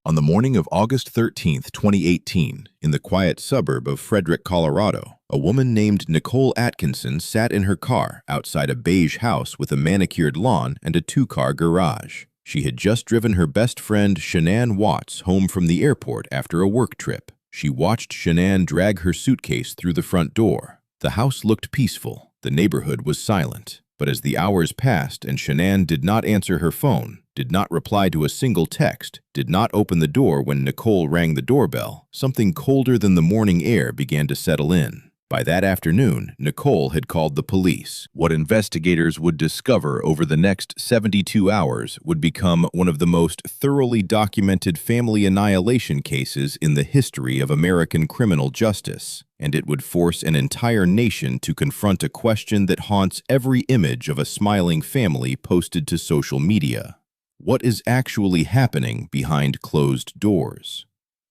On the morning of August 13th, 2018, in the quiet suburb of Frederick, Colorado, a woman named Nicole Atkinson sat in her car outside a beige house with a manicured lawn and a two-car garage. She had just driven her best friend Shanann Watts home from the airport after a work trip. She watched Shanann drag her suitcase through the front door. The house looked peaceful. The neighborhood was silent. But as the hours passed and Shanann did not answer her phone, did not reply to a single text, did not open the door when Nicole rang the doorbell, something colder than the morning air began to settle in. By that afternoon, Nicole had called the police. What investigators would discover over the next 72 hours would become one of the most thoroughly documented family annihilation cases in the history of American criminal justice, and it would force an entire nation to confront a question that haunts every image of a smiling family posted to social media. What is actually happening behind closed doors?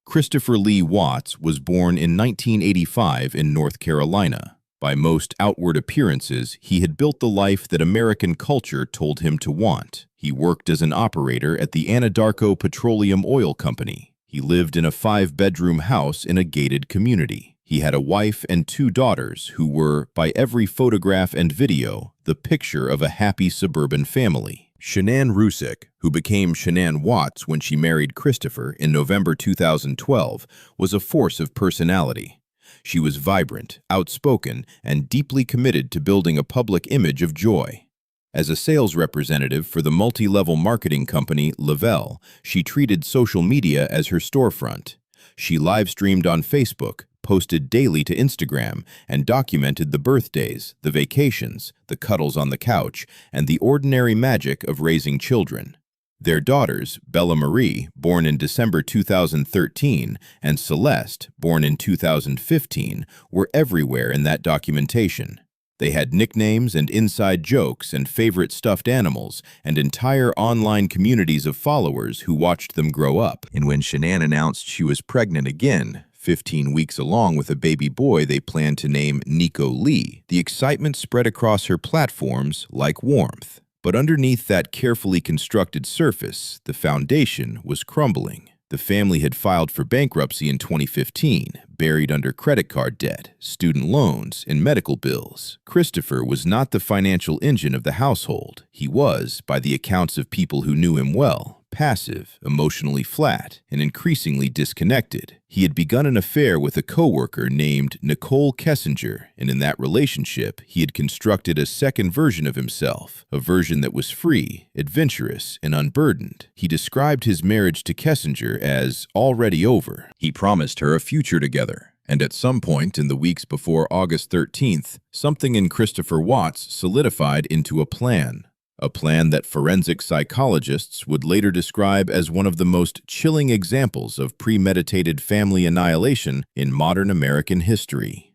Christopher Lee Watts was born in 1985 in North Carolina. By most outward appearances, he had built the life that American culture told him to want. He worked as an operator at the Anadarko Petroleum Oil Company. He lived in a 5-bedroom house in a gated community. He had a wife and 2 daughters who were, by every photograph and video, the picture of a happy suburban family. Shanann Rusick, who became Shanann Watts when she married Christopher in November 2012, was a force of personality. She was vibrant, outspoken, and deeply committed to building a public image of joy. As a sales representative for the multi-level marketing company Lavelle, she treated social media as her storefront. She live-streamed on Facebook, posted daily to Instagram, and documented the birthdays, the vacations, the cuddles on the couch, and the ordinary magic of raising children. Their daughters, Bella Marie, born in December 2013, and Celeste, born in 2015, were everywhere in that documentation. They had nicknames and inside jokes and favorite stuffed animals, and entire online communities of followers who watched them grow up. And when Shanann announced she was pregnant again, 15 weeks along with a baby boy they planned to name Nico Lee, the excitement spread across her platforms like warmth. But underneath that carefully constructed surface, the foundation was crumbling. The family had filed for bankruptcy in 2015, buried under credit card debt, student loans, and medical bills. Christopher was not the financial engine of the household. He was, by the accounts of people who knew him well, passive, emotionally flat, and increasingly disconnected. He had begun an affair with a coworker named Nicole Kessinger, and in that relationship, he had constructed a second version of himself, a version that was free, adventurous, and unburdened. He described his marriage to Kessinger as already over. He promised her a future together. And at some point in the weeks before August 13th, something in Christopher Watts solidified into a plan that forensic psychologists would later describe as one of the most chilling examples of premeditated family annihilation in modern American history.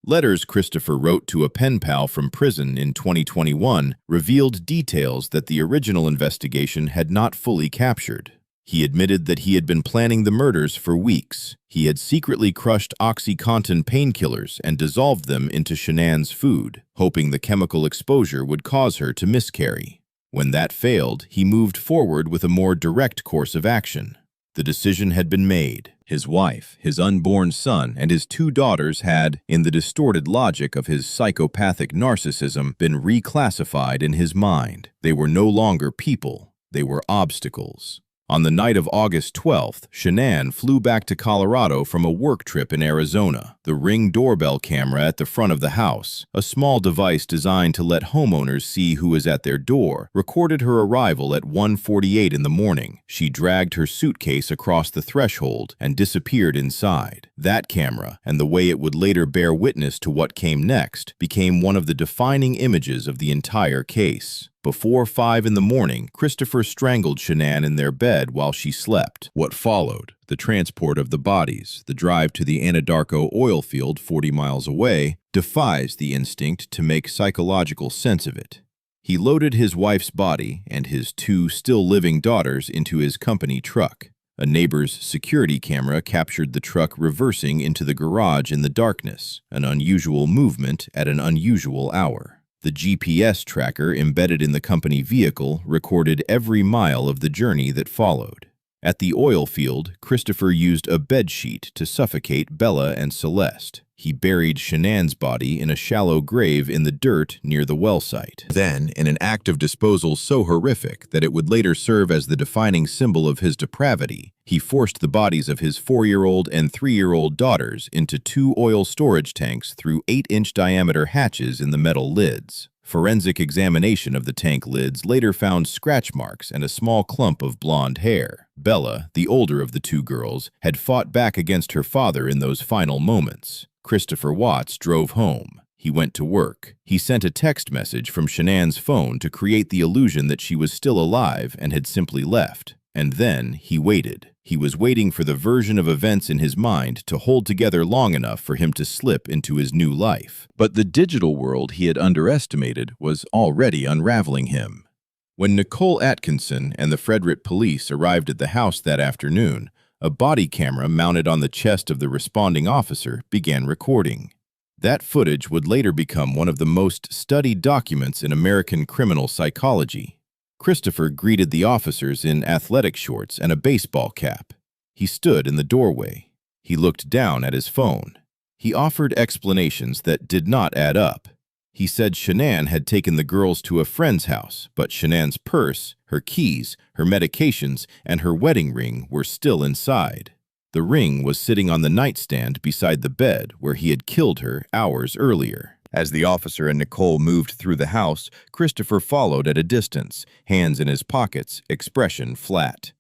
Letters Christopher wrote to a pen pal from prison in 2021 revealed details that the original investigation had not fully captured. He admitted that he had been planning the murders for weeks. He had secretly crushed OxyContin painkillers and dissolved them into Shanann's food, hoping the chemical exposure would cause her to miscarry. When that failed, he moved forward with a more direct course of action. The decision had been made. His wife, his unborn son, and his 2 daughters had, in the distorted logic of his psychopathic narcissism, been reclassified in his mind. They were no longer people. They were obstacles. On the night of August 12th, Shanann flew back to Colorado from a work trip in Arizona. The Ring doorbell camera at the front of the house, a small device designed to let homeowners see who is at their door, recorded her arrival at 1:48 in the morning. She dragged her suitcase across the threshold and disappeared inside. That camera, and the way it would later bear witness to what came next, became one of the defining images of the entire case. Before 5 in the morning, Christopher strangled Shanann in their bed while she slept. What followed, the transport of the bodies, the drive to the Anadarko oil field 40 miles away, defies the instinct to make psychological sense of it. He loaded his wife's body and his 2 still living daughters into his company truck. A neighbor's security camera captured the truck reversing into the garage in the darkness, an unusual movement at an unusual hour. The GPS tracker embedded in the company vehicle recorded every mile of the journey that followed. At the oil field, Christopher used a bedsheet to suffocate Bella and Celeste. He buried Shanann's body in a shallow grave in the dirt near the well site. Then, in an act of disposal so horrific that it would later serve as the defining symbol of his depravity, he forced the bodies of his 4-year-old and 3-year-old daughters into 2 oil storage tanks through 8-inch diameter hatches in the metal lids. Forensic examination of the tank lids later found scratch marks and a small clump of blonde hair. Bella, the older of the 2 girls, had fought back against her father in those final moments. Christopher Watts drove home. He went to work. He sent a text message from Shanann's phone to create the illusion that she was still alive and had simply left. And then he waited. He was waiting for the version of events in his mind to hold together long enough for him to slip into his new life. But the digital world he had underestimated was already unraveling him. When Nicole Atkinson and the Frederick police arrived at the house that afternoon, a body camera mounted on the chest of the responding officer began recording. That footage would later become one of the most studied documents in American criminal psychology. Christopher greeted the officers in athletic shorts and a baseball cap. He stood in the doorway. He looked down at his phone. He offered explanations that did not add up. He said Shanann had taken the girls to a friend's house, but Shanann's purse, her keys, her medications, and her wedding ring were still inside. The ring was sitting on the nightstand beside the bed where he had killed her hours earlier. As the officer and Nicole moved through the house, Christopher followed at a distance, hands in his pockets, expression flat.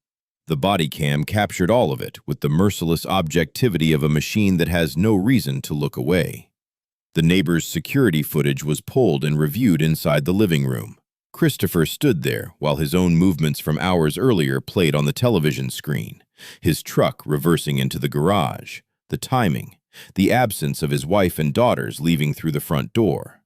The body cam captured all of it with the merciless objectivity of a machine that has no reason to look away. The neighbor's security footage was pulled and reviewed inside the living room. Christopher stood there while his own movements from hours earlier played on the television screen, his truck reversing into the garage, the timing, the absence of his wife and daughters leaving through the front door.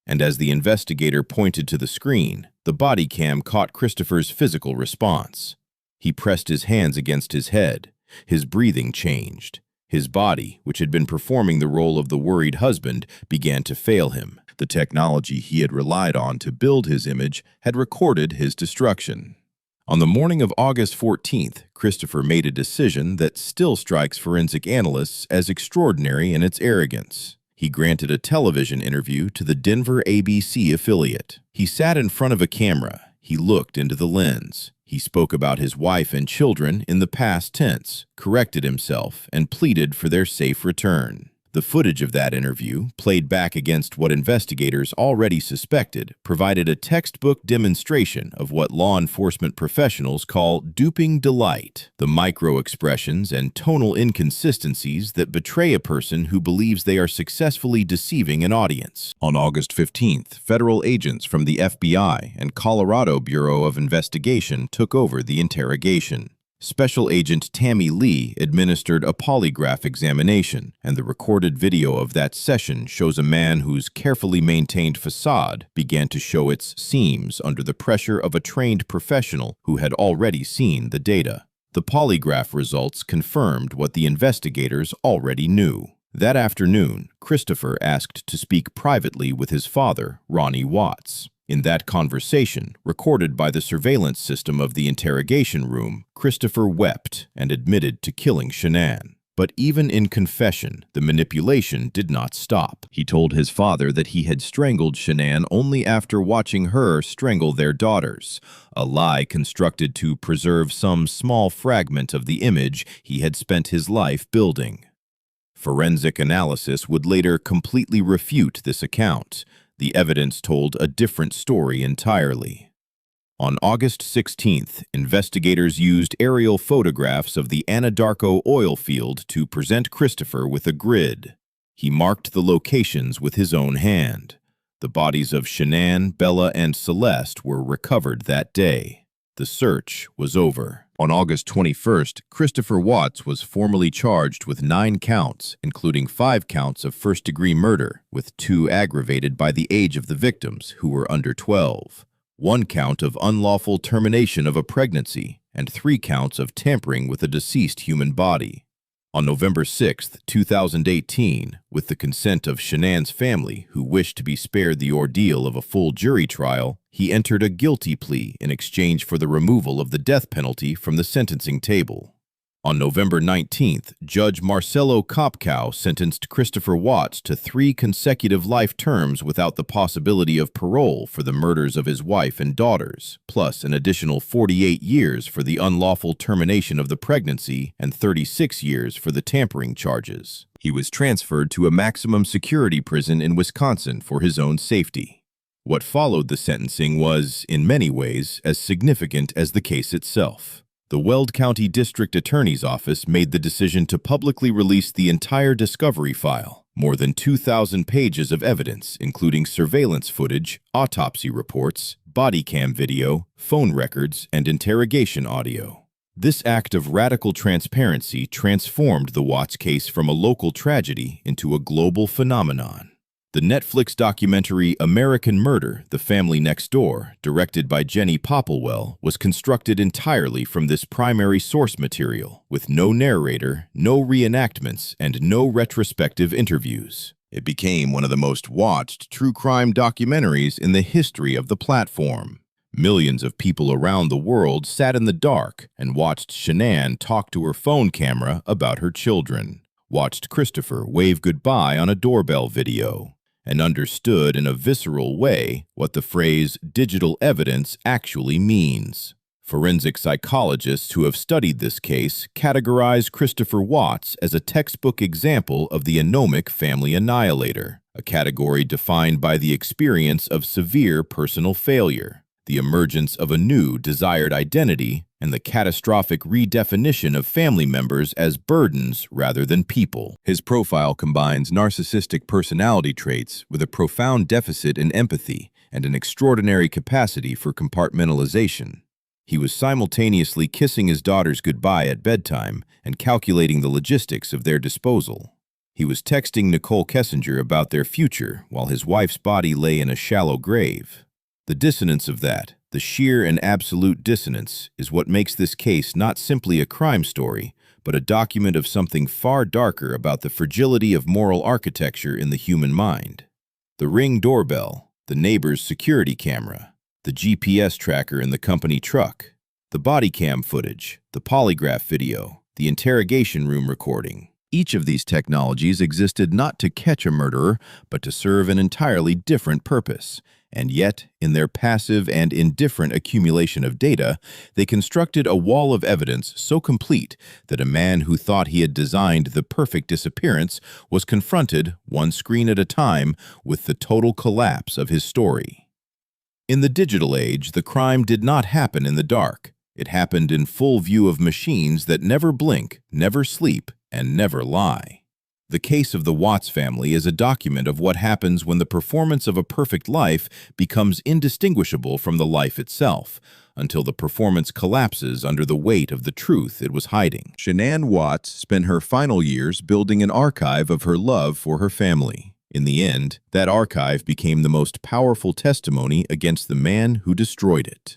And as the investigator pointed to the screen, the body cam caught Christopher's physical response. He pressed his hands against his head. His breathing changed. His body, which had been performing the role of the worried husband, began to fail him. The technology he had relied on to build his image had recorded his destruction. On the morning of August 14th, Christopher made a decision that still strikes forensic analysts as extraordinary in its arrogance. He granted a television interview to the Denver ABC affiliate. He sat in front of a camera. He looked into the lens. He spoke about his wife and children in the past tense, corrected himself, and pleaded for their safe return. The footage of that interview, played back against what investigators already suspected, provided a textbook demonstration of what law enforcement professionals call duping delight, the micro-expressions and tonal inconsistencies that betray a person who believes they are successfully deceiving an audience. On August 15th, federal agents from the FBI and Colorado Bureau of Investigation took over the interrogation. Special Agent Tammy Lee administered a polygraph examination, and the recorded video of that session shows a man whose carefully maintained facade began to show its seams under the pressure of a trained professional who had already seen the data. The polygraph results confirmed what the investigators already knew. That afternoon, Christopher asked to speak privately with his father, Ronnie Watts. In that conversation, recorded by the surveillance system of the interrogation room, Christopher wept and admitted to killing Shanann. But even in confession, the manipulation did not stop. He told his father that he had strangled Shanann only after watching her strangle their daughters, a lie constructed to preserve some small fragment of the image he had spent his life building. Forensic analysis would later completely refute this account. The evidence told a different story entirely. On August 16th, investigators used aerial photographs of the Anadarko oil field to present Christopher with a grid. He marked the locations with his own hand. The bodies of Shanann, Bella, and Celeste were recovered that day. The search was over. On August 21st, Christopher Watts was formally charged with 9 counts, including 5 counts of first-degree murder, with 2 aggravated by the age of the victims, who were under 12, 1 count of unlawful termination of a pregnancy, and 3 counts of tampering with a deceased human body. On November 6, 2018, with the consent of Shanann's family, who wished to be spared the ordeal of a full jury trial, he entered a guilty plea in exchange for the removal of the death penalty from the sentencing table. On November 19th, Judge Marcelo Kopkow sentenced Christopher Watts to 3 consecutive life terms without the possibility of parole for the murders of his wife and daughters, plus an additional 48 years for the unlawful termination of the pregnancy and 36 years for the tampering charges. He was transferred to a maximum security prison in Wisconsin for his own safety. What followed the sentencing was, in many ways, as significant as the case itself. The Weld County District Attorney's Office made the decision to publicly release the entire discovery file, more than 2,000 pages of evidence, including surveillance footage, autopsy reports, body cam video, phone records, and interrogation audio. This act of radical transparency transformed the Watts case from a local tragedy into a global phenomenon. The Netflix documentary American Murder: The Family Next Door, directed by Jenny Popplewell, was constructed entirely from this primary source material, with no narrator, no reenactments, and no retrospective interviews. It became one of the most watched true crime documentaries in the history of the platform. Millions of people around the world sat in the dark and watched Shanann talk to her phone camera about her children, watched Christopher wave goodbye on a doorbell video, and understood in a visceral way what the phrase digital evidence actually means. Forensic psychologists who have studied this case categorize Christopher Watts as a textbook example of the anomic family annihilator, a category defined by the experience of severe personal failure, the emergence of a new desired identity, and the catastrophic redefinition of family members as burdens rather than people. His profile combines narcissistic personality traits with a profound deficit in empathy and an extraordinary capacity for compartmentalization. He was simultaneously kissing his daughters goodbye at bedtime and calculating the logistics of their disposal. He was texting Nicole Kessinger about their future while his wife's body lay in a shallow grave. The dissonance of that, the sheer and absolute dissonance, is what makes this case not simply a crime story, but a document of something far darker about the fragility of moral architecture in the human mind. The Ring doorbell, the neighbor's security camera, the GPS tracker in the company truck, the body cam footage, the polygraph video, the interrogation room recording. Each of these technologies existed not to catch a murderer, but to serve an entirely different purpose. And yet, in their passive and indifferent accumulation of data, they constructed a wall of evidence so complete that a man who thought he had designed the perfect disappearance was confronted, one screen at a time, with the total collapse of his story. In the digital age, the crime did not happen in the dark. It happened in full view of machines that never blink, never sleep, and never lie. The case of the Watts family is a document of what happens when the performance of a perfect life becomes indistinguishable from the life itself, until the performance collapses under the weight of the truth it was hiding. Shanann Watts spent her final years building an archive of her love for her family. In the end, that archive became the most powerful testimony against the man who destroyed it.